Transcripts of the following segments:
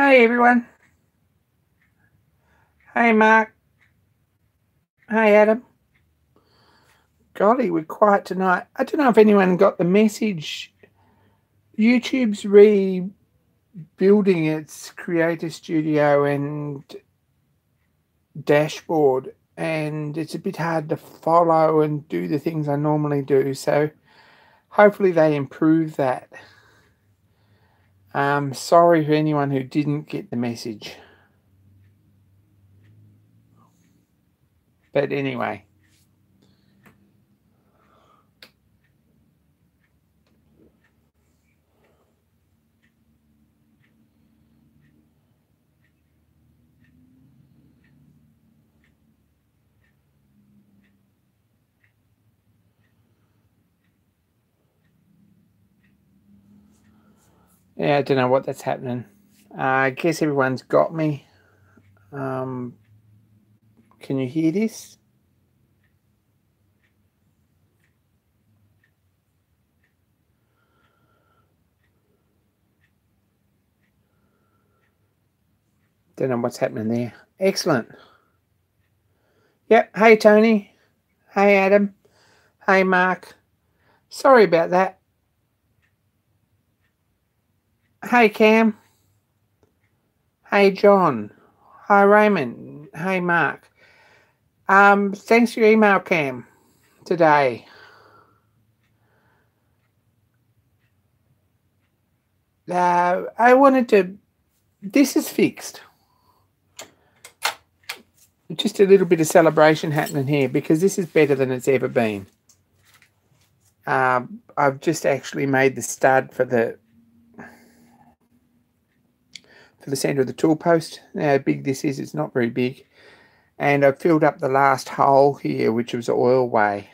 Hey everyone. Hey Mark. Hey Adam. Golly, we're quiet tonight. I don't know if anyone got the message. YouTube's rebuilding its creator studio and dashboard, and it's a bit hard to follow and do the things I normally do. So hopefully they improve that. Sorry for anyone who didn't get the message. But anyway. Yeah, I don't know what that's happening. I guess everyone's got me. Can you hear this? Don't know what's happening there. Excellent. Yep. Hey, Tony. Hey, Adam. Hey, Mark. Sorry about that. Hey, Cam. Hey, John. Hi, Raymond. Hey, Mark. Thanks for your email, Cam, today. I wanted to... This is fixed. Just a little bit of celebration happening here because this is better than it's ever been. I've just actually made the stud for the center of the tool post. How big this is, it's not very big. And I've filled up the last hole here, which was oil way.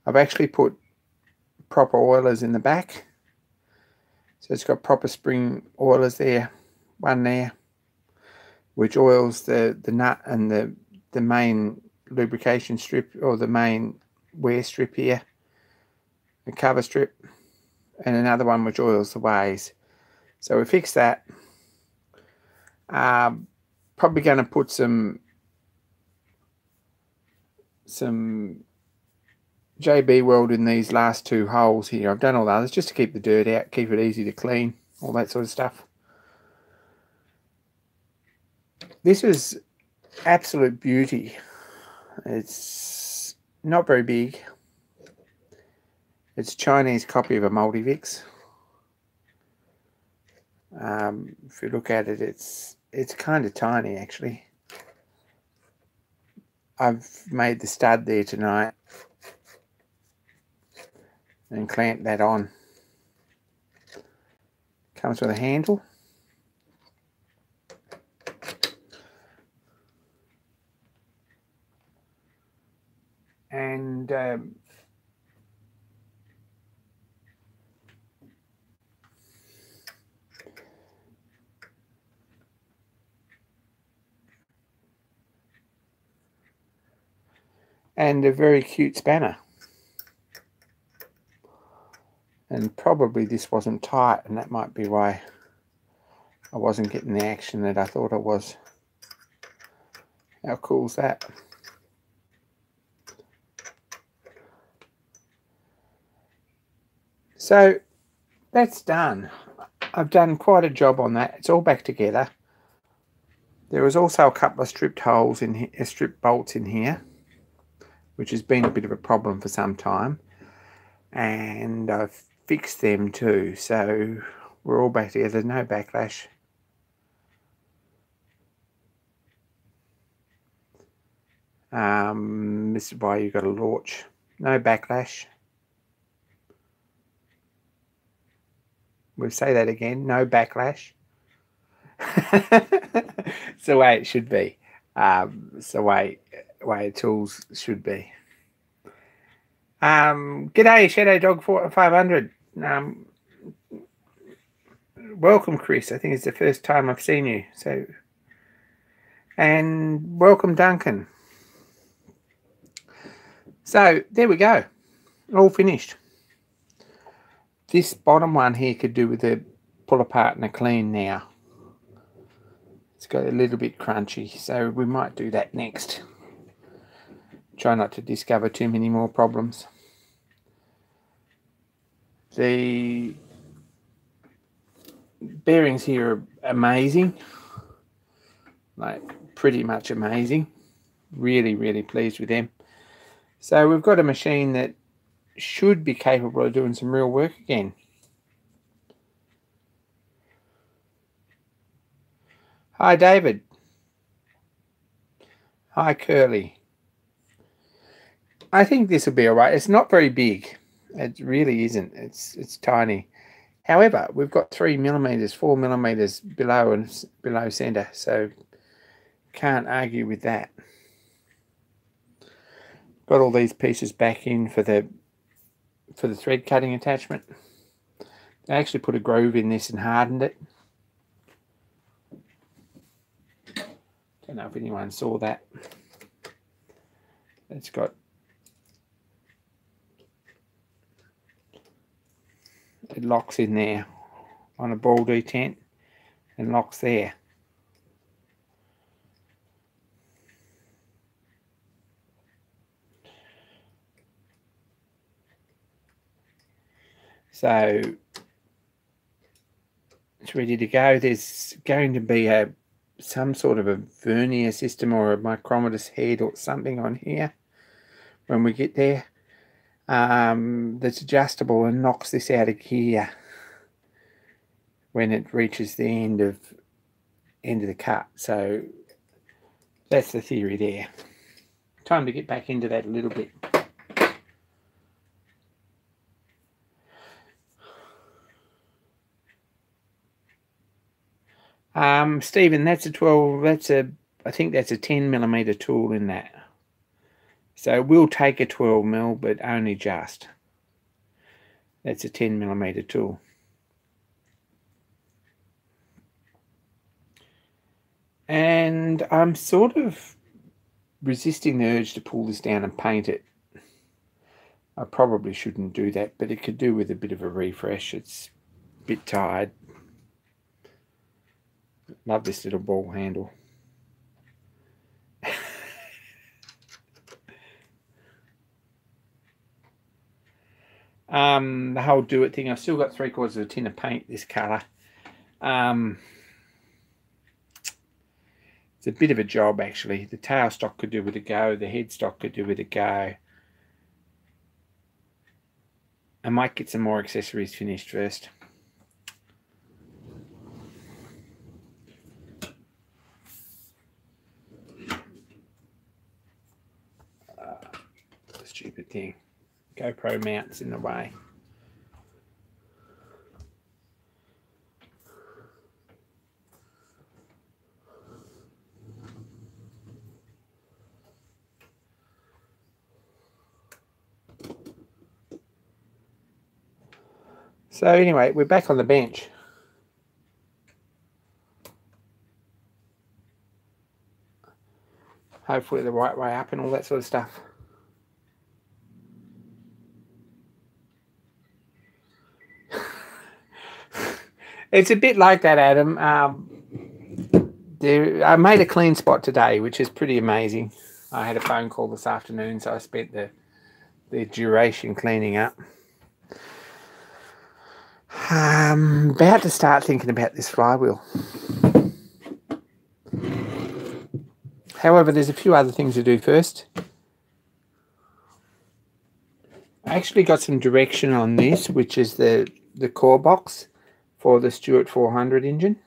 I've actually put proper oilers in the back. So it's got proper spring oilers there, one there, which oils the nut and the main lubrication strip, or the main wear strip here, the cover strip, and another one which oils the ways. So we fixed that. Probably going to put some JB Weld in these last two holes here. I've done all the others just to keep the dirt out, keep it easy to clean, all that sort of stuff. This is absolute beauty. It's not very big. It's a Chinese copy of a Multivix. If you look at it, it's kind of tiny actually. I've made the stud there tonight and clamped that on. Comes with a handle. And a very cute spanner. And probably this wasn't tight, and that might be why I wasn't getting the action that I thought I was. How cool is that? So that's done. I've done quite a job on that. It's all back together. There was also a couple of stripped holes in here, stripped bolts in here, which has been a bit of a problem for some time. And I've fixed them too. So we're all back together, no backlash. This is why you've got to launch. No backlash. We'll say that again, no backlash. It's the way it should be. It's the way tools should be. G'day, Shadow Dog 500. Welcome, Chris. I think it's the first time I've seen you. So, and welcome, Duncan. So there we go. All finished. This bottom one here could do with a pull apart and a clean now. It's got a little bit crunchy, so we might do that next. Try not to discover too many more problems. The bearings here are amazing, like pretty much amazing. Really, really pleased with them. So we've got a machine that should be capable of doing some real work again. Hi, David. Hi, Curly. I think this will be all right. It's not very big. It really isn't. It's tiny. However, we've got 3 millimeters, 4 millimeters below and below center, so can't argue with that. Got all these pieces back in for the thread cutting attachment. I actually put a groove in this and hardened it. Don't know if anyone saw that. It's got it locks in there on a ball detent and locks there. So it's ready to go. There's going to be some sort of a vernier system or a micrometer's head or something on here when we get there. That's adjustable and knocks this out of gear when it reaches the end of the cut. So that's the theory there. Time to get back into that a little bit. Stephen, that's a 12. I think that's a 10 millimeter tool in that. So we'll take a 12 mil, but only just. That's a 10 millimeter tool. And I'm sort of resisting the urge to pull this down and paint it. I probably shouldn't do that, but it could do with a bit of a refresh. It's a bit tired. Love this little ball handle. The whole do it thing, I've still got 3/4 of a tin of paint this colour. It's a bit of a job actually. The tailstock could do with a go, the headstock could do with a go. I might get some more accessories finished first. Stupid thing. GoPro mounts in the way. So anyway, we're back on the bench. Hopefully the right way up and all that sort of stuff. It's a bit like that, Adam. I made a clean spot today, which is pretty amazing. I had a phone call this afternoon, so I spent the duration cleaning up. About to start thinking about this flywheel. However, there's a few other things to do first. I actually got some direction on this, which is the core box for the Stewart 400 engine.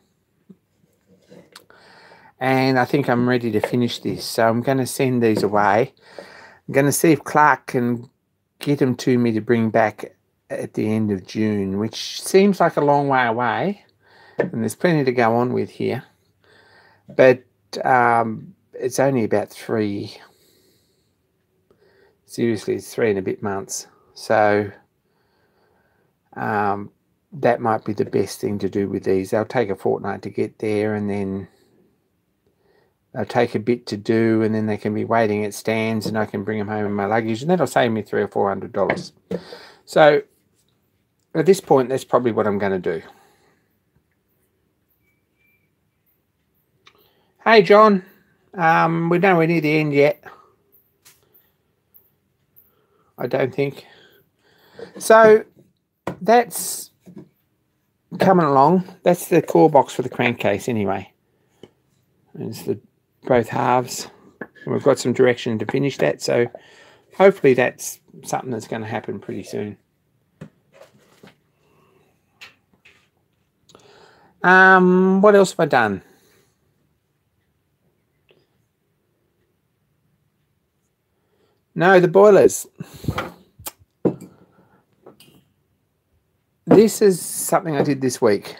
And I think I'm ready to finish this. So I'm going to send these away. I'm going to see if Clark can get them to me to bring back at the end of June, which seems like a long way away. And there's plenty to go on with here. But it's only about 3. Seriously, it's 3 and a bit months. So that might be the best thing to do with these. They'll take a fortnight to get there, and then they'll take a bit to do, and then they can be waiting at stands, and I can bring them home in my luggage, and that'll save me $300 or $400. So at this point, that's probably what I'm going to do. Hey, John. We're nowhere near the end yet. I don't think. So that's coming along. That's the core box for the crankcase anyway. It's the both halves. And we've got some direction to finish that, so hopefully that's something that's going to happen pretty soon. What else have I done? No, the boilers. This is something I did this week.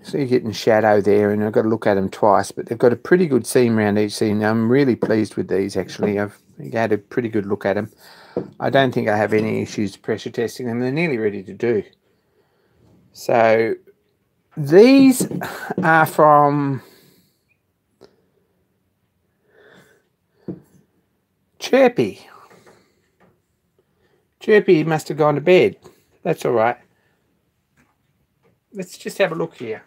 So you're getting shadow there, and I've got to look at them twice, but they've got a pretty good seam around each seam. I'm really pleased with these, actually. I've had a pretty good look at them. I don't think I have any issues pressure testing them. They're nearly ready to do. So these are from Chirpy. Chirpy must have gone to bed. That's all right. Let's just have a look here.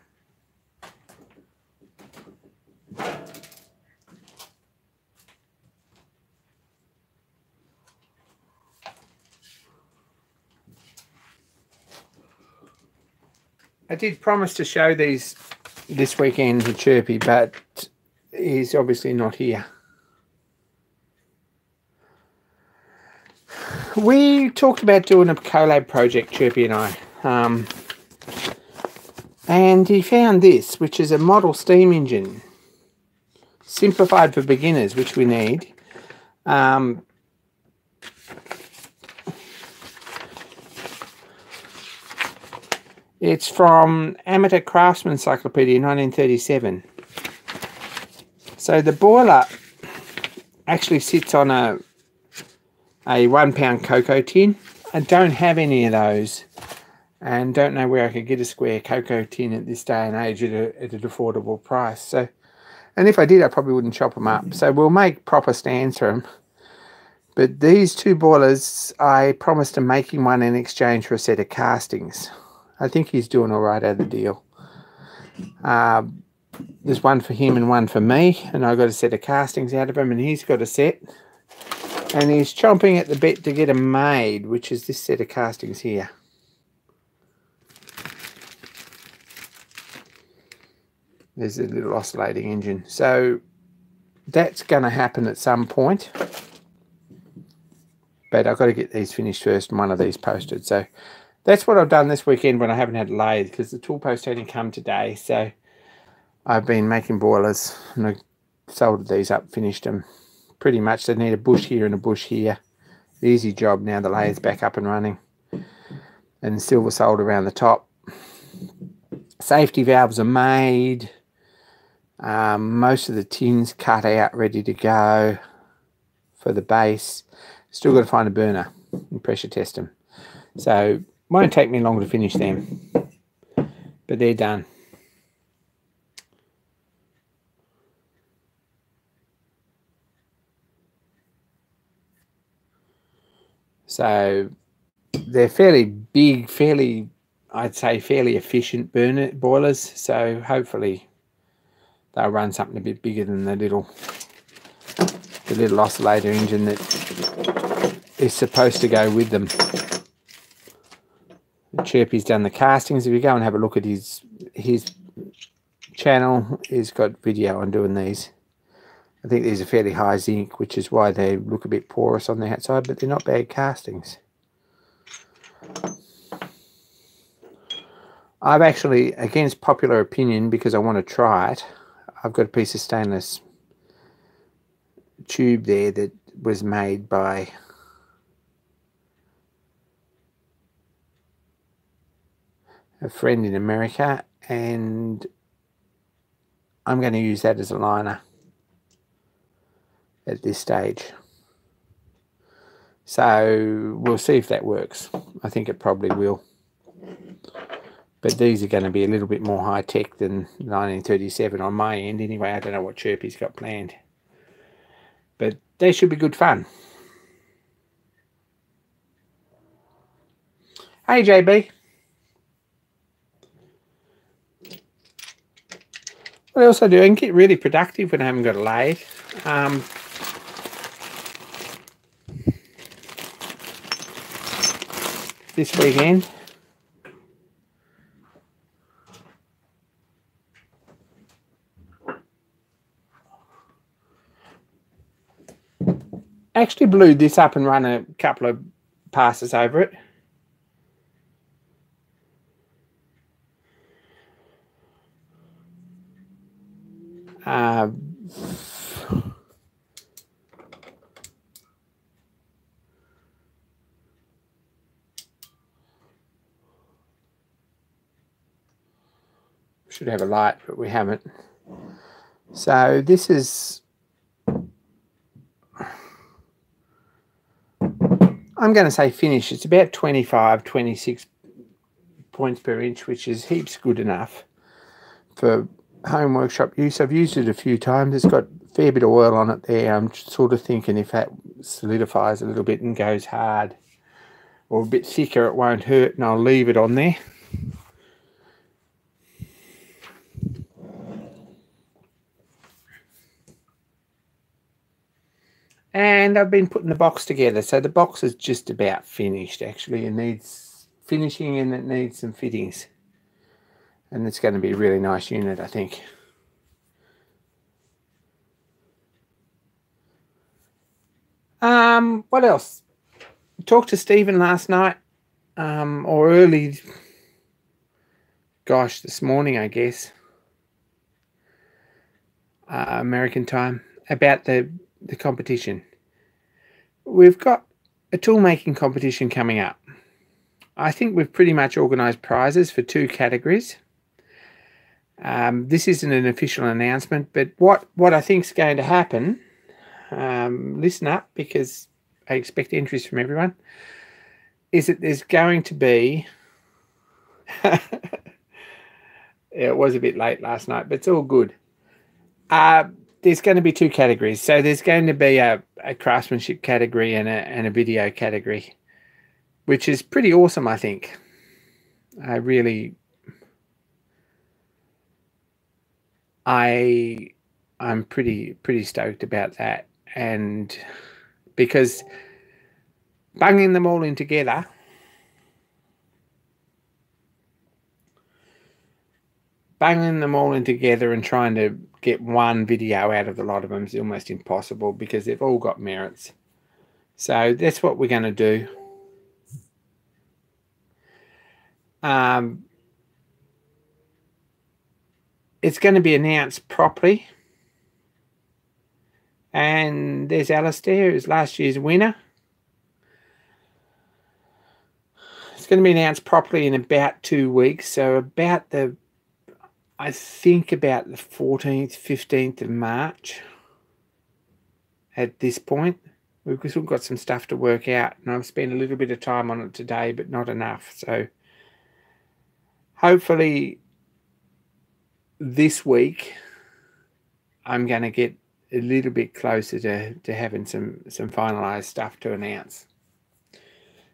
I did promise to show these this weekend to Chirpy, but he's obviously not here. We talked about doing a collab project, Chirpy and I, and he found this, which is a model steam engine, simplified for beginners, which we need. It's from Amateur Craftsman Encyclopedia, 1937. So the boiler actually sits on a 1 pound cocoa tin. I don't have any of those, and don't know where I could get a square cocoa tin at this day and age at an affordable price. So, and if I did, I probably wouldn't chop them up. So we'll make proper stands for them. But these two boilers, I promised him making one in exchange for a set of castings. I think he's doing all right out of the deal. There's one for him and one for me, and I got a set of castings out of him, and he's got a set. And he's chomping at the bit to get them made, which is this set of castings here. There's a little oscillating engine. So that's going to happen at some point. But I've got to get these finished first and one of these posted. So that's what I've done this weekend when I haven't had a lathe, because the tool post only come today. So I've been making boilers, and I soldered these up, finished them. Pretty much they need a bush here and a bush here. Easy job now, the lathe's back up and running. And silver solder around the top. Safety valves are made. Most of the tins cut out, ready to go for the base. Still got to find a burner and pressure test them. So won't take me long to finish them, but they're done. So they're fairly big, I'd say fairly efficient boilers. So hopefully they'll run something a bit bigger than the little oscillator engine that is supposed to go with them. Chirpy's done the castings. If you go and have a look at his channel, he's got video on doing these. I think these are fairly high zinc, which is why they look a bit porous on the outside, but they're not bad castings. I've actually, against popular opinion, because I want to try it, I've got a piece of stainless tube there that was made by a friend in America, and I'm going to use that as a liner at this stage. So we'll see if that works. I think it probably will. But these are going to be a little bit more high-tech than 1937 on my end anyway. I don't know what Chirpy's got planned. But they should be good fun. Hey, JB. What else I do? I can get really productive when I haven't got a lathe. This weekend, actually blew this up and run a couple of passes over it. Should have a light, but we haven't. So this is, I'm going to say finish. It's about 25, 26 points per inch, which is heaps good enough for home workshop use. I've used it a few times. It's got a fair bit of oil on it there. I'm sort of thinking if that solidifies a little bit and goes hard or a bit thicker, it won't hurt, and I'll leave it on there. And I've been putting the box together. So the box is just about finished, actually. It needs finishing and it needs some fittings. And it's going to be a really nice unit, I think. What else? Talked to Stephen last night, or early, gosh, this morning, I guess, American time, about the competition. We've got a tool making competition coming up. I think we've pretty much organised prizes for 2 categories. This isn't an official announcement, but what I think is going to happen, listen up because I expect entries from everyone, is that there's going to be, it was a bit late last night, but it's all good. There's going to be 2 categories. So there's going to be a craftsmanship category and a video category, which is pretty awesome, I think. I'm pretty stoked about that, and because bunging them all in together, and trying to get one video out of the lot of them is almost impossible because they've all got merits. So that's what we're going to do. It's going to be announced properly. And there's Alistair, who's last year's winner. It's going to be announced properly in about 2 weeks. So I think about the 14th, 15th of March at this point. We've still got some stuff to work out, and I've spent a little bit of time on it today, but not enough. So hopefully this week I'm going to get a little bit closer to having some finalised stuff to announce.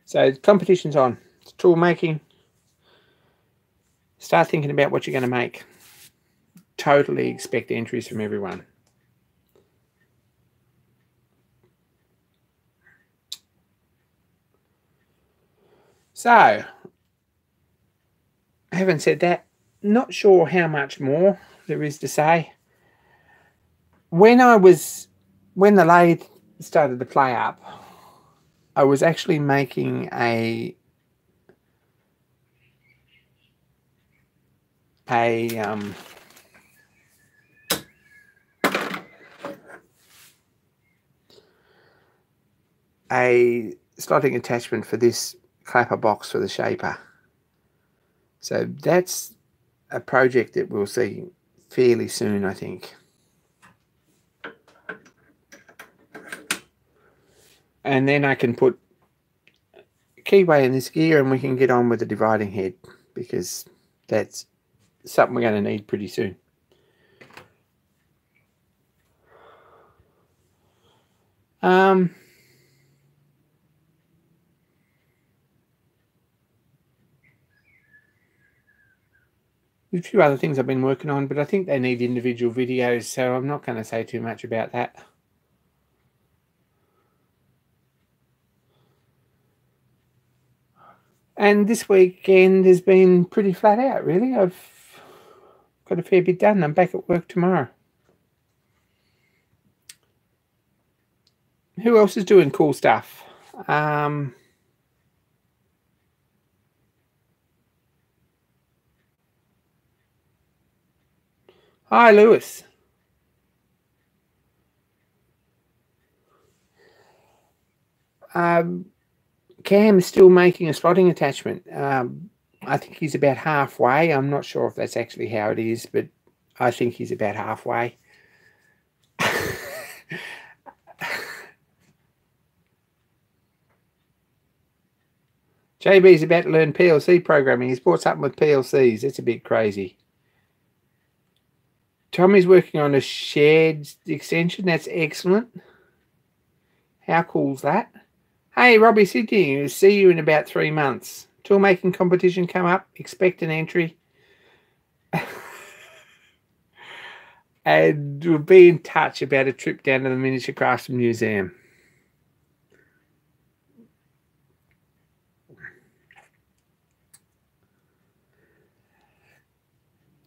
So the competition's on. It's tool making. Start thinking about what you're going to make. Totally expect entries from everyone. So, having said that, not sure how much more there is to say. When the lathe started to play up, I was actually making a slotting attachment for this clapper box for the shaper. So that's a project that we'll see fairly soon, I think. And then I can put keyway in this gear and we can get on with the dividing head, because that's something we're going to need pretty soon. There's a few other things I've been working on, but I think they need individual videos, so I'm not going to say too much about that. And this weekend has been pretty flat out, really. I've got a fair bit done. I'm back at work tomorrow. Who else is doing cool stuff? Hi, Lewis. Cam's still making a slotting attachment. I think he's about halfway. I'm not sure if that's actually how it is, but I think he's about halfway. JB's about to learn PLC programming. He's bought something with PLCs. It's a bit crazy. Tommy's working on a shared extension. That's excellent. How cool's that? Hey, Robbie Sydney, see you in about 3 months. Toolmaking competition come up. Expect an entry. And we'll be in touch about a trip down to the Miniature Craftsman Museum.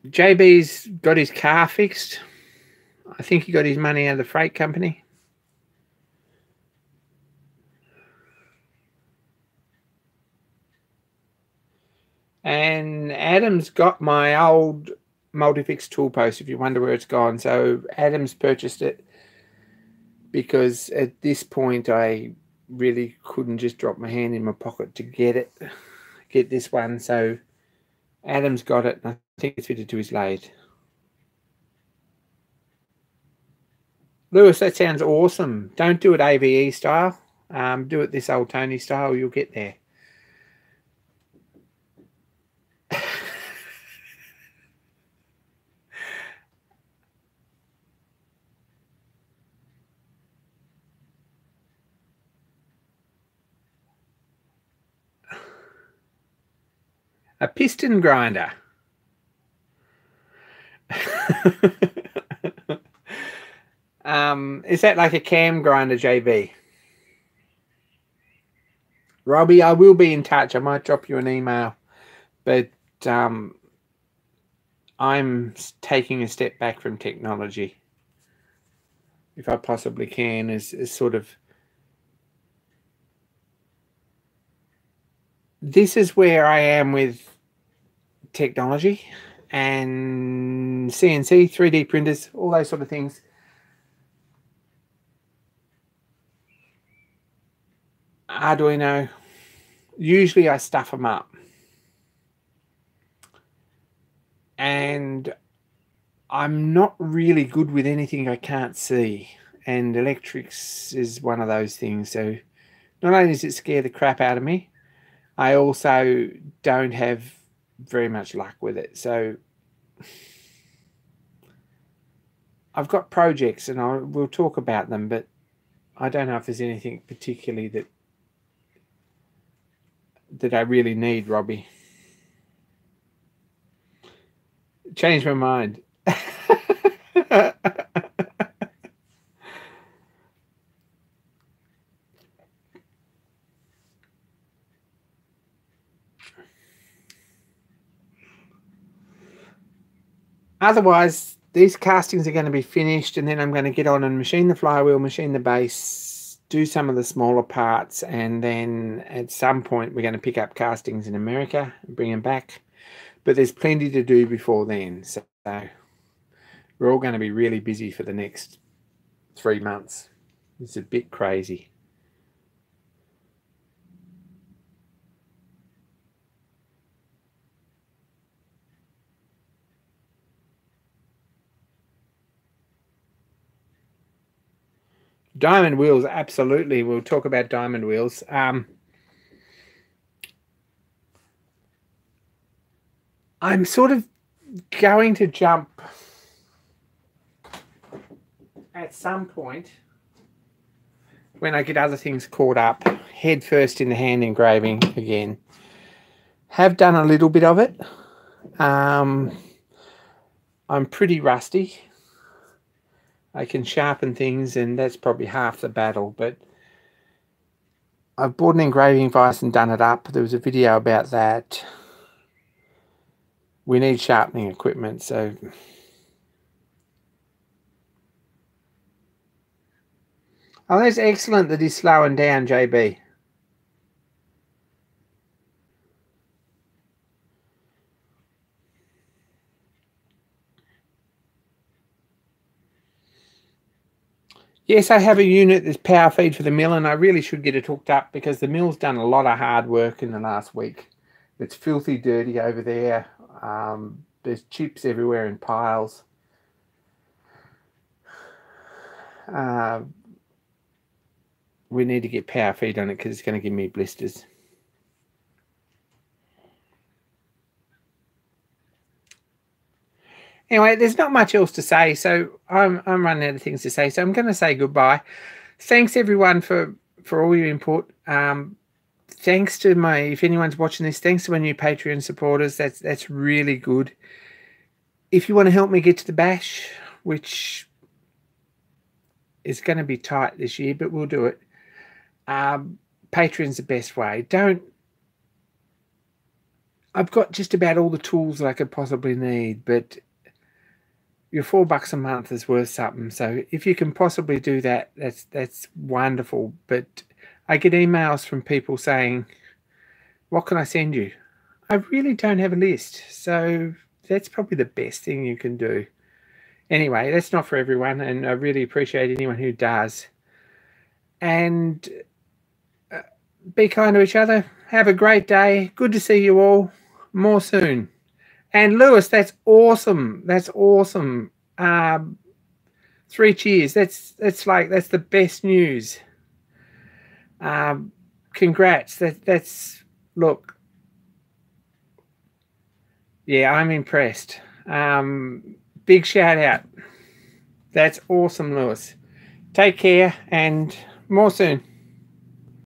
JB's got his car fixed. I think he got his money out of the freight company. And Adam's got my old Multifix tool post, if you wonder where it's gone. So Adam's purchased it because at this point I really couldn't just drop my hand in my pocket to get this one. So Adam's got it, and I think it's fitted to his lathe. Lewis, that sounds awesome. Don't do it AVE style. Do it this old Tony style. You'll get there. A piston grinder. Is that like a cam grinder, JB? Robbie, I will be in touch. I might drop you an email. But I'm taking a step back from technology, if I possibly can, as sort of... This is where I am with technology and CNC, 3D printers, all those sort of things. Arduino, usually I stuff them up. And I'm not really good with anything I can't see. And electrics is one of those things. So not only does it scare the crap out of me, I also don't have very much luck with it. So I've got projects and we'll talk about them, but I don't know if there's anything particularly that I really need, Robbie. Changed my mind. Otherwise, these castings are going to be finished, and then I'm going to get on and machine the flywheel, machine the base, do some of the smaller parts, and then at some point we're going to pick up castings in America and bring them back. But there's plenty to do before then, so we're all going to be really busy for the next 3 months. It's a bit crazy. Diamond wheels, absolutely. We'll talk about diamond wheels. I'm sort of going to jump at some point when I get other things caught up, head first into hand engraving again. Have done a little bit of it. I'm pretty rusty. I can sharpen things, and that's probably half the battle, but I've bought an engraving vise and done it up. There was a video about that. We need sharpening equipment, so oh, that's excellent that he's slowing down, JB. Yes, I have a unit that's power feed for the mill, and I really should get it hooked up because the mill's done a lot of hard work in the last week. It's filthy dirty over there. There's chips everywhere in piles. We need to get power feed on it because it's going to give me blisters. Anyway, there's not much else to say, so I'm running out of things to say, so I'm going to say goodbye. Thanks everyone for all your input. Thanks to if anyone's watching this, thanks to my new Patreon supporters. That's really good. If you want to help me get to the bash, which is going to be tight this year, but we'll do it. Patreon's the best way. I've got just about all the tools that I could possibly need, but your $4 a month is worth something. So if you can possibly do that, that's wonderful. But I get emails from people saying, what can I send you? I really don't have a list. So that's probably the best thing you can do. Anyway, that's not for everyone, and I really appreciate anyone who does. And be kind to each other. Have a great day. Good to see you all. More soon. And Lewis, that's awesome. That's awesome. 3 cheers. That's the best news. Congrats. That's look. Yeah, I'm impressed. Big shout out. That's awesome, Lewis. Take care and more soon.